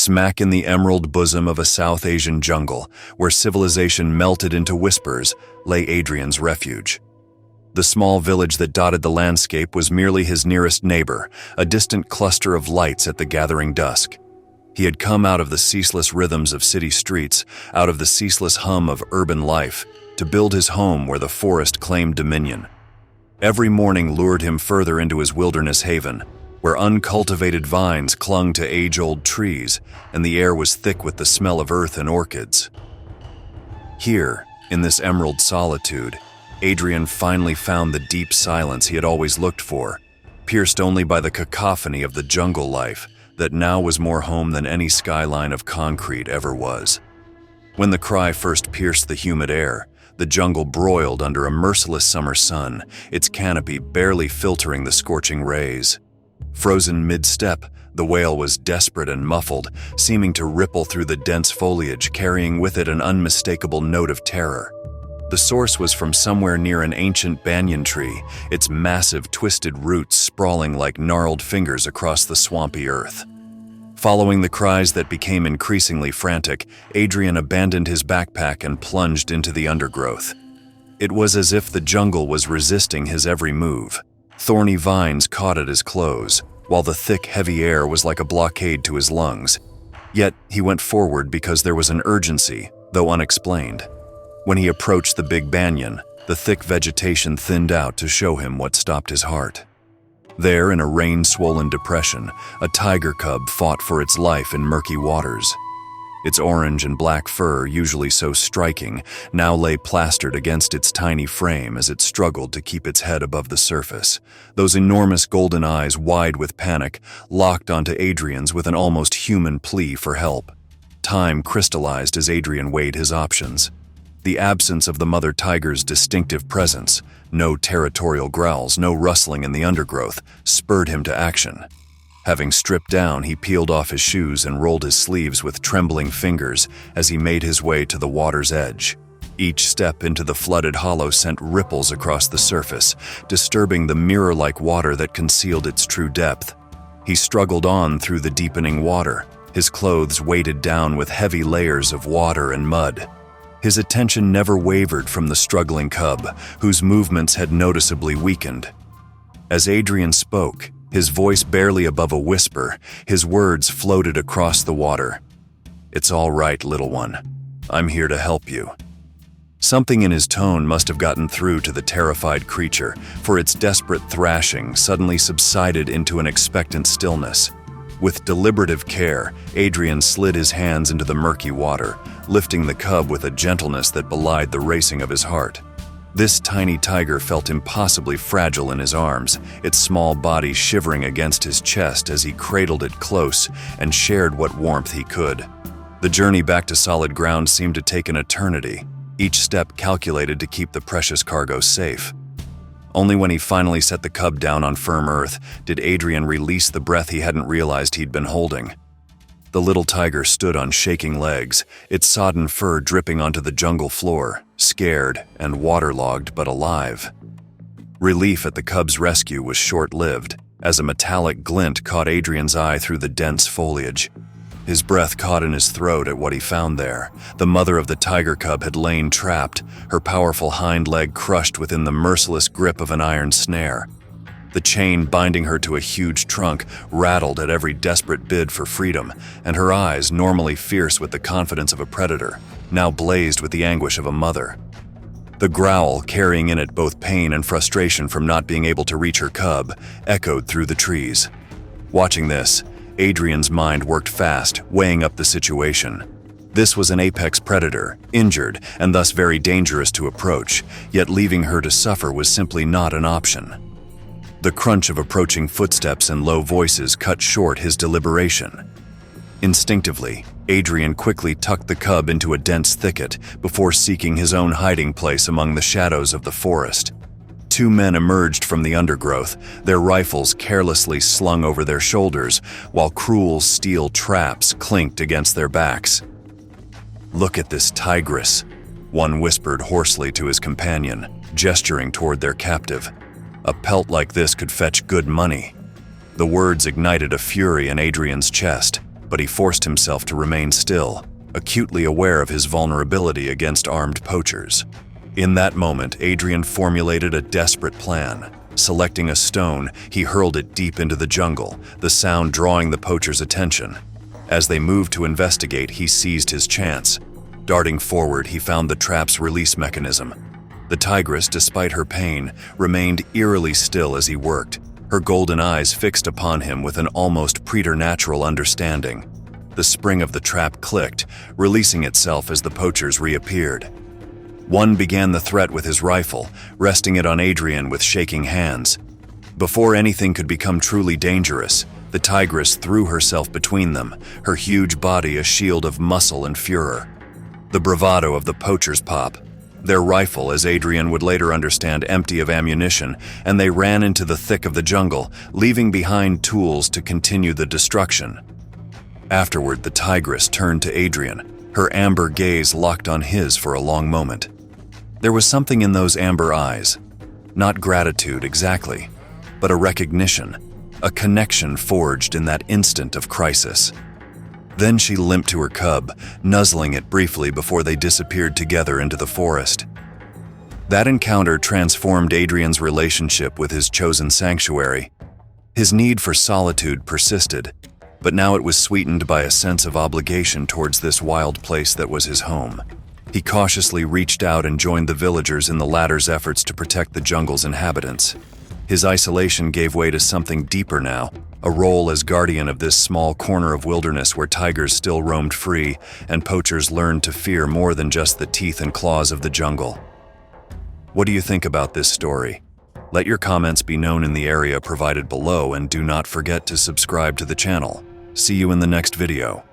Smack in the emerald bosom of a South Asian jungle, where civilization melted into whispers, lay Adrian's refuge. The small village that dotted the landscape was merely his nearest neighbor, a distant cluster of lights at the gathering dusk. He had come out of the ceaseless rhythms of city streets, out of the ceaseless hum of urban life, to build his home where the forest claimed dominion. Every morning lured him further into his wilderness haven, where uncultivated vines clung to age-old trees, and the air was thick with the smell of earth and orchids. Here, in this emerald solitude, Adrian finally found the deep silence he had always looked for, pierced only by the cacophony of the jungle life that now was more home than any skyline of concrete ever was. When the cry first pierced the humid air, the jungle broiled under a merciless summer sun, its canopy barely filtering the scorching rays. Frozen mid-step, the wail was desperate and muffled, seeming to ripple through the dense foliage, carrying with it an unmistakable note of terror. The source was from somewhere near an ancient banyan tree, its massive, twisted roots sprawling like gnarled fingers across the swampy earth. Following the cries that became increasingly frantic, Adrian abandoned his backpack and plunged into the undergrowth. It was as if the jungle was resisting his every move. Thorny vines caught at his clothes, while the thick, heavy air was like a blockade to his lungs. Yet he went forward because there was an urgency, though unexplained. When he approached the big banyan, the thick vegetation thinned out to show him what stopped his heart. There, in a rain-swollen depression, a tiger cub fought for its life in murky waters. Its orange and black fur, usually so striking, now lay plastered against its tiny frame as it struggled to keep its head above the surface. Those enormous golden eyes, wide with panic, locked onto Adrian's with an almost human plea for help. Time crystallized as Adrian weighed his options. The absence of the mother tiger's distinctive presence, no territorial growls, no rustling in the undergrowth, spurred him to action. Having stripped down, he peeled off his shoes and rolled his sleeves with trembling fingers as he made his way to the water's edge. Each step into the flooded hollow sent ripples across the surface, disturbing the mirror-like water that concealed its true depth. He struggled on through the deepening water, his clothes weighted down with heavy layers of water and mud. His attention never wavered from the struggling cub, whose movements had noticeably weakened. As Adrian spoke, his voice barely above a whisper, his words floated across the water. "It's all right, little one. I'm here to help you." Something in his tone must have gotten through to the terrified creature, for its desperate thrashing suddenly subsided into an expectant stillness. With deliberative care, Adrian slid his hands into the murky water, lifting the cub with a gentleness that belied the racing of his heart. This tiny tiger felt impossibly fragile in his arms, its small body shivering against his chest as he cradled it close and shared what warmth he could. The journey back to solid ground seemed to take an eternity, each step calculated to keep the precious cargo safe. Only when he finally set the cub down on firm earth did Adrian release the breath he hadn't realized he'd been holding. The little tiger stood on shaking legs, its sodden fur dripping onto the jungle floor, scared and waterlogged but alive. Relief at the cub's rescue was short-lived, as a metallic glint caught Adrian's eye through the dense foliage. His breath caught in his throat at what he found there. The mother of the tiger cub had lain trapped, her powerful hind leg crushed within the merciless grip of an iron snare. The chain binding her to a huge trunk rattled at every desperate bid for freedom, and her eyes, normally fierce with the confidence of a predator, now blazed with the anguish of a mother. The growl, carrying in it both pain and frustration from not being able to reach her cub, echoed through the trees. Watching this, Adrian's mind worked fast, weighing up the situation. This was an apex predator, injured, and thus very dangerous to approach, yet leaving her to suffer was simply not an option. The crunch of approaching footsteps and low voices cut short his deliberation. Instinctively, Adrian quickly tucked the cub into a dense thicket before seeking his own hiding place among the shadows of the forest. Two men emerged from the undergrowth, their rifles carelessly slung over their shoulders, while cruel steel traps clinked against their backs. "Look at this tigress," one whispered hoarsely to his companion, gesturing toward their captive. "A pelt like this could fetch good money." The words ignited a fury in Adrian's chest. but he forced himself to remain still, acutely aware of his vulnerability against armed poachers. In that moment, Adrian formulated a desperate plan. Selecting a stone, he hurled it deep into the jungle, the sound drawing the poachers' attention. As they moved to investigate, he seized his chance. Darting forward, he found the trap's release mechanism. The tigress, despite her pain, remained eerily still as he worked, her golden eyes fixed upon him with an almost preternatural understanding. The spring of the trap clicked, releasing itself as the poachers reappeared. One began the threat with his rifle, resting it on Adrian with shaking hands. Before anything could become truly dangerous, the tigress threw herself between them, her huge body a shield of muscle and furor. The bravado of the poachers pop. Their rifle, as Adrian would later understand, empty of ammunition, and they ran into the thick of the jungle, leaving behind tools to continue the destruction. Afterward, the tigress turned to Adrian, her amber gaze locked on his for a long moment. There was something in those amber eyes. Not gratitude exactly, but a recognition, a connection forged in that instant of crisis. Then she limped to her cub, nuzzling it briefly before they disappeared together into the forest. That encounter transformed Adrian's relationship with his chosen sanctuary. His need for solitude persisted, but now it was sweetened by a sense of obligation towards this wild place that was his home. He cautiously reached out and joined the villagers in the latter's efforts to protect the jungle's inhabitants. His isolation gave way to something deeper now, a role as guardian of this small corner of wilderness where tigers still roamed free and poachers learned to fear more than just the teeth and claws of the jungle. What do you think about this story? Let your comments be known in the area provided below, and do not forget to subscribe to the channel. See you in the next video.